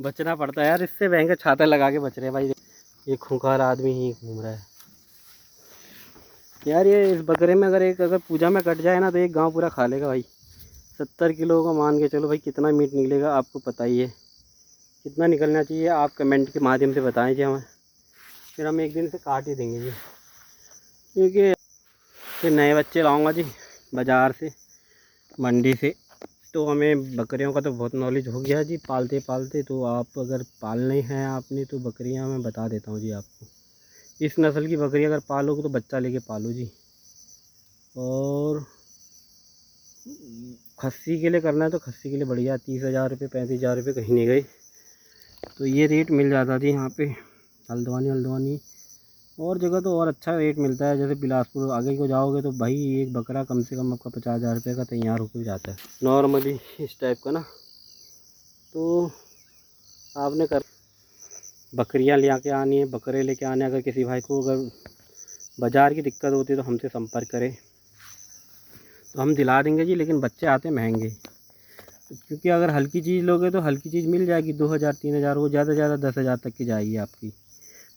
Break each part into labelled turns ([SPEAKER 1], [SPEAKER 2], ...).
[SPEAKER 1] बचना पड़ता है यार इससे। बहन छाता लगा के बच रहे हैं भाई। ये खूंखार आदमी ही घूम रहा है यार। ये इस बकरे में अगर पूजा में कट जाए ना तो एक गांव पूरा खा लेगा भाई। 70 किलो का मान के चलो भाई। कितना मीट निकलेगा आपको पता ही है। कितना निकलना चाहिए आप कमेंट के माध्यम से बताएं जी हमें। फिर हम एक दिन से काट ही देंगे जी। क्योंकि फिर नए बच्चे लाऊंगा जी बाज़ार से, मंडी से। तो हमें बकरियों का तो बहुत नॉलेज हो गया जी पालते पालते। तो आप अगर पालने हैं आपने तो बकरियां मैं बता देता हूँ जी आपको। इस नस्ल की बकरी अगर पालोगे तो बच्चा लेके पालो जी। और खस्सी के लिए करना है तो खस्सी के लिए बढ़िया 30,000 रुपये 35,000 रुपये कहीं नहीं गए। तो ये रेट मिल जाता थी यहाँ पे हल्द्वानी। और जगह तो और अच्छा रेट मिलता है। जैसे बिलासपुर आगे को जाओगे तो भाई एक बकरा कम से कम आपका 50,000 रुपये का तैयार होकर जाता है नॉर्मली इस टाइप का ना। तो आपने कर बकरियां ले के आनी है, बकरे लेके आने। अगर किसी भाई को अगर बाज़ार की दिक्कत होती है तो हमसे संपर्क करें तो हम दिला देंगे जी। लेकिन बच्चे आते महंगे, क्योंकि अगर हल्की चीज़ लोगे तो हल्की चीज़ मिल जाएगी 2,000 3,000, वो ज़्यादा से ज़्यादा 10,000 तक की जाएगी आपकी।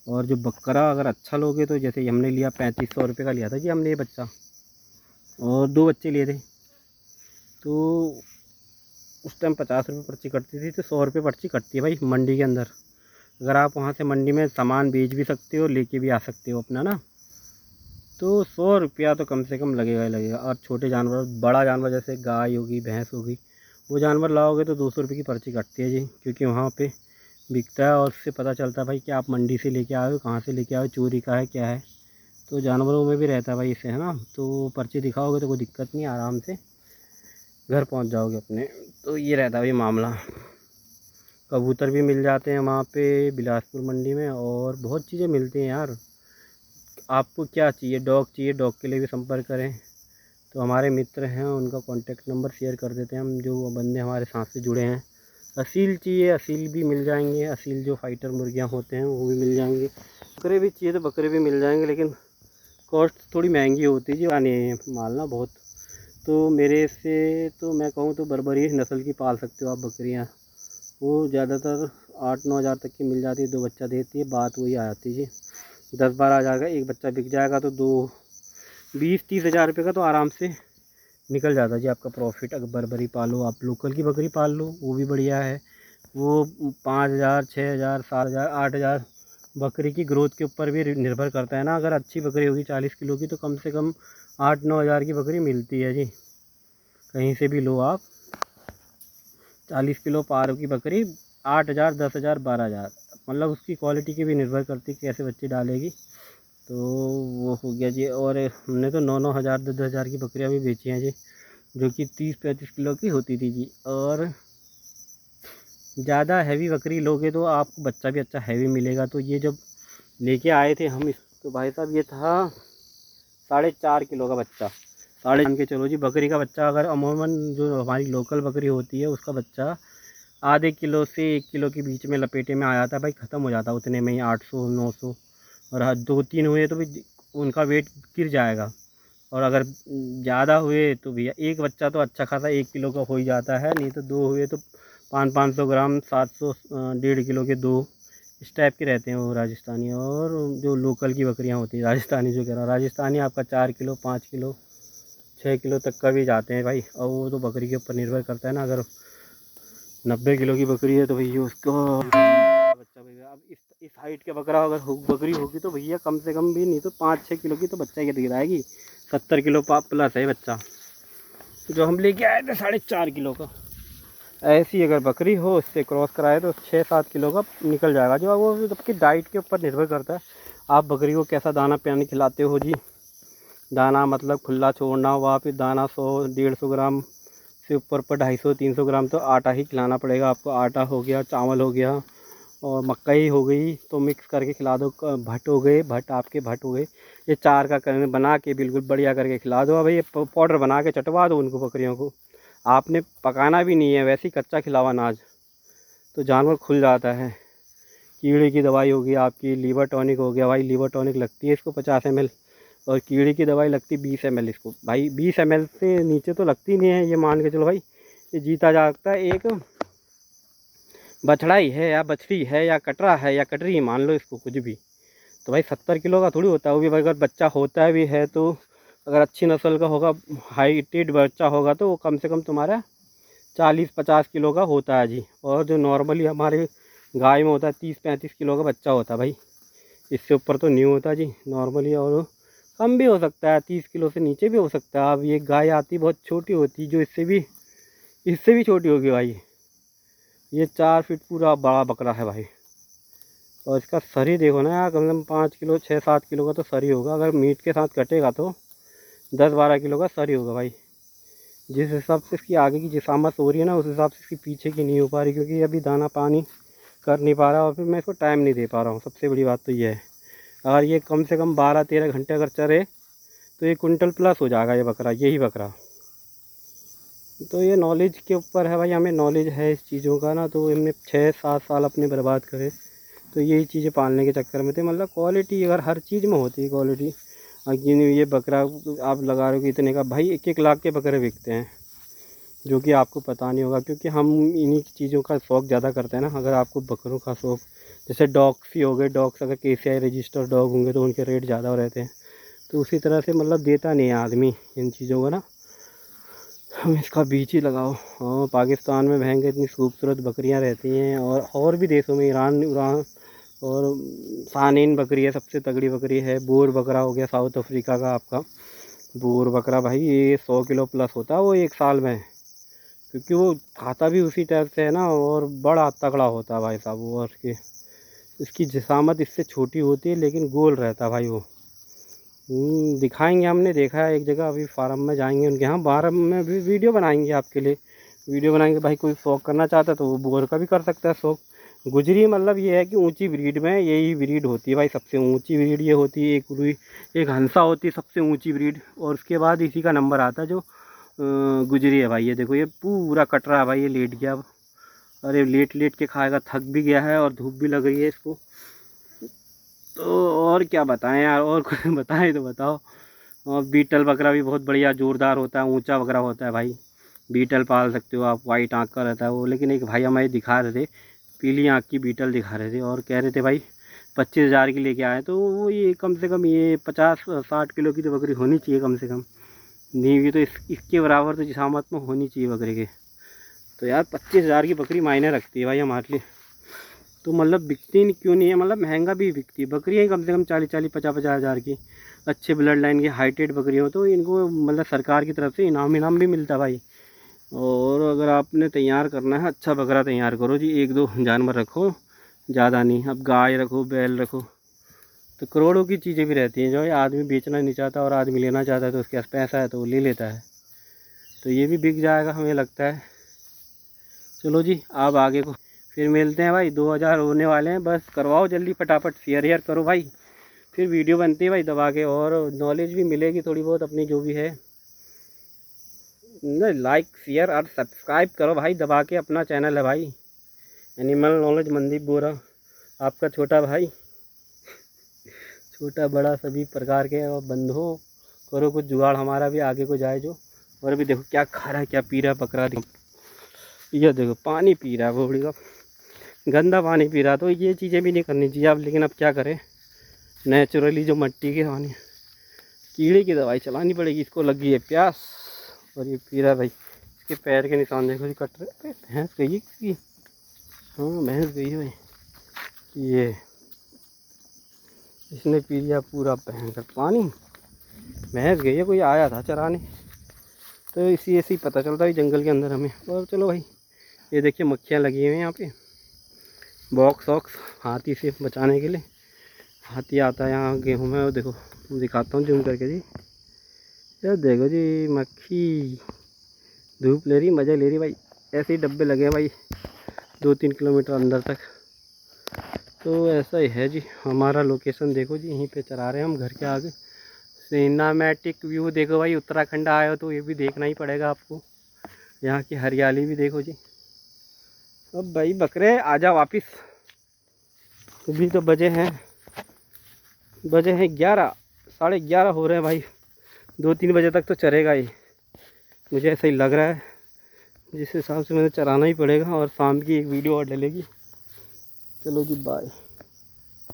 [SPEAKER 1] और जो बकरा अगर अच्छा लोगे तो जैसे हमने लिया 3500 रुपये का लिया था जी हमने ये बच्चा, और 2 बच्चे लिए थे। तो उस टाइम 50 रुपये पर्ची कटती थी, तो 100 रुपये पर्ची कटती है भाई मंडी के अंदर। अगर आप वहाँ से मंडी में सामान बेच भी सकते हो, लेके भी आ सकते हो अपना ना, तो 100 रुपया तो कम से कम लगेगा ही लगेगा। और छोटे जानवर, बड़ा जानवर जैसे गाय होगी, भैंस होगी, वो जानवर लाओगे तो 200 रुपये की पर्ची कटती है जी। क्योंकि वहाँ पे बिकता है और उससे पता चलता है भाई कि आप मंडी से लेके आए हो, कहाँ से लेके आए हो, चोरी का है क्या है। तो जानवरों में भी रहता है भाई इससे, है ना। तो पर्ची दिखाओगे तो कोई दिक्कत नहीं, आराम से घर पहुँच जाओगे अपने। तो ये रहता है भाई मामला। कबूतर भी मिल जाते हैं वहाँ पे बिलासपुर मंडी में, और बहुत चीज़ें मिलती हैं यार। आपको क्या चाहिए? डॉग चाहिए, डॉग के लिए भी संपर्क करें। तो हमारे मित्र हैं, उनका कॉन्टैक्ट नंबर शेयर कर देते हैं हम, जो बंदे हमारे साथ से जुड़े हैं। असील चाहिए, असील भी मिल जाएंगे। असील जो फाइटर मुर्गियाँ होते हैं वो भी मिल जाएंगे। बकरे भी चाहिए तो बकरे भी मिल जाएंगे, लेकिन कॉस्ट थोड़ी महंगी होती है जी। आने माल ना बहुत। तो मेरे से तो मैं कहूँ तो बर्बरी नस्ल की पाल सकते हो आप बकरियाँ। वो ज़्यादातर 8-9 हज़ार तक की मिल जाती है, 2 बच्चा देती है। बात वही आ जाती है जी। 10-12 हज़ार का एक बच्चा बिक जाएगा तो 20-30 हज़ार रुपये का तो आराम से निकल जाता है जी आपका प्रॉफिट। अगर बर्बरी पालो, आप लोकल की बकरी पाल लो, वो भी बढ़िया है। वो 5,000 6,000 7,000 8,000 बकरी की ग्रोथ के ऊपर भी निर्भर करता है ना। अगर अच्छी बकरी होगी 40 किलो की तो कम से कम 8-9 हज़ार की बकरी मिलती है जी। कहीं से भी लो आप 40 किलो पार की बकरी 8,000 10,000 12,000, मतलब उसकी क्वालिटी की भी निर्भर करती है कैसे बच्चे डालेगी। तो वो हो गया जी। और हमने तो 9-9 हज़ार 10-10 हज़ार की बकरियाँ भी बेची हैं जी, जो कि 30-35 किलो की होती थी जी। और ज़्यादा हैवी बकरी लोगे तो आपको बच्चा भी अच्छा हैवी मिलेगा। तो ये जब लेके आए थे हम तो भाई साहब ये था 4.5 किलो का बच्चा। साढ़े मान के चलो जी। बकरी का बच्चा अगर अमूमन जो हमारी लोकल बकरी होती है उसका बच्चा आधे किलो से 1 किलो के बीच में लपेटे में आ जाता है भाई, ख़त्म हो जाता है उतने में ही 800-900। और हाँ 2-3 हुए तो भी उनका वेट गिर जाएगा। और अगर ज़्यादा हुए तो भैया एक बच्चा तो अच्छा खासा 1 किलो का हो ही जाता है। नहीं तो 2 हुए तो 500-500 ग्राम 700 1.5 किलो के 2 इस टाइप के रहते हैं वो राजस्थानी। और जो लोकल की बकरियां होती है राजस्थानी, जो कह रहा राजस्थानी आपका 4 किलो 5 किलो 6 किलो तक का भी जाते हैं भाई। और वो तो बकरी के ऊपर निर्भर करता है ना। अगर 90 किलो की बकरी है तो भैया उसको बच्चा भैया अब इस हाइट के बकरा अगर बकरी होगी तो भैया कम से कम भी नहीं तो 5-6 किलो की तो बच्चा ही गिराएगी। 70 किलो प्लस है बच्चा जो हम लेके आए थे 4.5 किलो का। ऐसी अगर बकरी हो इससे क्रॉस कराए तो 6-7 किलो का निकल जाएगा। जो वो आपकी डाइट के ऊपर निर्भर करता है, आप बकरी को कैसा दाना पानी खिलाते हो जी। दाना मतलब खुला छोड़ना हुआ, फिर दाना 100-150 ग्राम से ऊपर पर 250-300 ग्राम तो आटा ही खिलाना पड़ेगा आपको। आटा हो गया, चावल हो गया और मकई हो गई तो मिक्स करके खिला दो। भट्ट हो गए, भट्ट आपके भट्ट हो गए, ये 4 का करने बना के बिल्कुल बढ़िया करके खिला दो। भाई ये पाउडर बना के चटवा दो उनको बकरियों को। आपने पकाना भी नहीं है, वैसे ही कच्चा खिलावा अनाज तो जानवर खुल जाता है। कीड़े की दवाई होगी आपकी, लीवर टॉनिक हो गया भाई। लीवर टॉनिक लगती है इसको 50 ml, और कीड़े की दवाई लगती 20 ml इसको भाई। 20 ml से नीचे तो लगती नहीं है, ये मान के चलो भाई। ये जीता जागता एक बछड़ा ही है या बछड़ी है या कटरा है या कटरी, मान लो इसको कुछ भी, तो भाई 70 किलो का थोड़ी होता है। वो भी भाई अगर बच्चा होता भी है तो अगर अच्छी नस्ल का होगा, हाइटेड बच्चा होगा, तो वो कम से कम तुम्हारा 40-50 किलो का होता है जी। और जो नॉर्मली हमारे गाय में होता है 30-35 किलो का बच्चा होता है भाई, इससे ऊपर तो नहीं होता जी नॉर्मली। और कम भी हो सकता है, 30 किलो से नीचे भी हो सकता है। अब ये गाय आती बहुत छोटी होती, जो इससे भी छोटी होगी भाई। ये 4 फीट पूरा बड़ा बकरा है भाई। और इसका शरीर देखो ना यार, कम से कम 5 किलो 6-7 किलो का तो शरीर होगा। अगर मीट के साथ कटेगा तो 10-12 किलो का शरीर होगा भाई। जिस हिसाब से इसकी आगे की जिसामत हो रही है ना, उस हिसाब से इसकी पीछे की नहीं हो पा रही, क्योंकि अभी दाना पानी कर नहीं पा रहा और फिर मैं इसको टाइम नहीं दे पा रहा हूँ। सबसे बड़ी बात तो ये है, अगर ये कम से कम 12-13 घंटे अगर चरे तो ये कुंटल प्लस हो जाएगा ये बकरा, यही बकरा। तो ये नॉलेज के ऊपर है भाई, हमें नॉलेज है इस चीज़ों का ना, तो हमने 6-7 साल अपने बर्बाद करे तो यही चीज़ें पालने के चक्कर में थे। मतलब क्वालिटी अगर हर चीज़ में होती है क्वालिटी। ये बकरा आप लगा रहे हो कि इतने का, भाई 1-1 लाख के बकरे बिकते हैं, जो कि आपको पता नहीं होगा, क्योंकि हम इन्हीं चीज़ों का शौक़ ज़्यादा करते हैं ना। अगर आपको बकरों का शौक़, जैसे डॉग्स ही हो गए, डॉग्स अगर KCI रजिस्टर्ड डॉग होंगे तो उनके रेट ज़्यादा रहते हैं, तो उसी तरह से मतलब देता नहीं है आदमी इन चीज़ों को ना। हम इसका बीज ही लगाओ। हाँ, पाकिस्तान में भयंकर इतनी खूबसूरत बकरियां रहती हैं, और भी देशों में, ईरान और सानीन बकरी है, सबसे तगड़ी बकरी है। बोर बकरा हो गया साउथ अफ्रीका का आपका, बोर बकरा भाई ये 100 किलो प्लस होता है वो एक साल में, क्योंकि वो खाता भी उसी टाइप से है ना, और बड़ा तगड़ा होता है भाई साहब वो। और इसकी जिसामत इससे छोटी होती है लेकिन गोल रहता है भाई वो। दिखाएंगे, हमने देखा है एक जगह, अभी फार्म में जाएंगे उनके यहाँ, फार्म में भी वीडियो बनाएंगे आपके लिए, वीडियो बनाएंगे भाई। कोई शौक़ करना चाहता है तो वो बोर का भी कर सकता है शौक़। गुजरी मतलब ये है कि ऊंची ब्रीड में यही ब्रीड होती है भाई, सबसे ऊंची ब्रीड ये होती है। एक रुई, एक हंसा होती है सबसे ऊंची ब्रीड, और उसके बाद इसी का नंबर आता है जो गुजरी है भाई। ये देखो ये पूरा कट रहा है भाई, ये लेट गया अब। अरे लेट लेट के खाएगा, थक भी गया है और धूप भी लग रही है इसको। तो और क्या बताएं यार, और कुछ बताएं तो बताओ। और बीटल बकरा भी बहुत बढ़िया ज़ोरदार होता है, ऊंचा बकरा होता है भाई। बीटल पाल सकते हो आप, वाइट आँख का रहता है वो। लेकिन एक भाई हमें दिखा रहे थे, पीली आँख की बीटल दिखा रहे थे, और कह रहे थे भाई 25,000 की लेके आए। तो वो ये कम से कम ये 50-60 किलो की तो बकरी होनी चाहिए कम से कम, नहीं हुई तो इसके बराबर तो जिसामत में होनी चाहिए बकरे के। तो यार 25,000 की बकरी मायने रखती है भाई हमारे लिए। तो मतलब बिकती क्यों नहीं है, मतलब महंगा भी बिकती है बकरियाँ कम से कम 40-40, 50-50 हज़ार की, अच्छे ब्लड लाइन की हाइटेड बकरी हो तो इनको मतलब सरकार की तरफ से इनाम भी मिलता है भाई। और अगर आपने तैयार करना है, अच्छा बकरा तैयार करो जी, 1-2 जानवर रखो, ज़्यादा नहीं। अब गाय रखो, बैल रखो, तो करोड़ों की चीज़ें भी रहती हैं जो आदमी बेचना नहीं चाहता और आदमी लेना चाहता है, तो उसके पास पैसा है तो वो ले लेता है। तो ये भी बिक जाएगा हमें लगता है। चलो जी, आप आगे को फिर मिलते हैं भाई। 2000 होने वाले हैं, बस करवाओ जल्दी फटाफट, शेयर करो भाई, फिर वीडियो बनती है भाई दबा के, और नॉलेज भी मिलेगी थोड़ी बहुत अपनी जो भी है। लाइक शेयर और सब्सक्राइब करो भाई दबा के, अपना चैनल है भाई एनिमल नॉलेज मनदीप बोरा, आपका छोटा भाई। छोटा बड़ा सभी प्रकार के, और बंधुओं करो कुछ जुगाड़, हमारा भी आगे को जाए जो। और अभी देखो क्या खा रहा है, क्या पी रहा है बकरा, देखो ये देखो पानी पी रहा है बोड़ी का, गंदा पानी पी रहा। तो ये चीज़ें भी नहीं करनी चाहिए अब, लेकिन अब क्या करें, नेचुरली जो मिट्टी के पानी, कीड़े की दवाई चलानी पड़ेगी। इसको लगी है प्यास और ये पी रहा है भाई। इसके पैर के निशान देखो जी, कट रहे। भैंस गई है किसकी? हाँ भैंस गई है भाई। ये इसने पी लिया पूरा भयंकर पानी, भैंस गई है, कोई आया था चराने। तो इसी ऐसे ही पता चलता है जंगल के अंदर हमें। और चलो भाई, ये देखिए मक्खियाँ लगी हुई हैं यहाँ पे, बॉक्स वॉक्स हाथी से बचाने के लिए। हाथी आता है यहाँ गेहूँ में, और देखो दिखाता हूँ जूम करके जी, यार देखो जी मक्खी धूप ले रही, मज़े ले रही भाई। ऐसे ही डब्बे लगे हैं भाई 2-3 किलोमीटर अंदर तक। तो ऐसा ही है जी हमारा लोकेशन, देखो जी यहीं पे चरा रहे हैं हम घर के आगे। सिनेमैटिक व्यू देखो भाई, उत्तराखंड आए हो तो ये भी देखना ही पड़ेगा आपको, यहाँ की हरियाली भी देखो जी। अब भाई बकरे आजा वापिस, अभी तो बजे हैं 11, 11:30 हो रहे हैं भाई। 2-3 बजे तक तो चरेगा ये, मुझे ऐसा ही लग रहा है। जिस हिसाब से मैंने चराना ही पड़ेगा, और शाम की एक वीडियो और डलेगी। चलो जी बाय।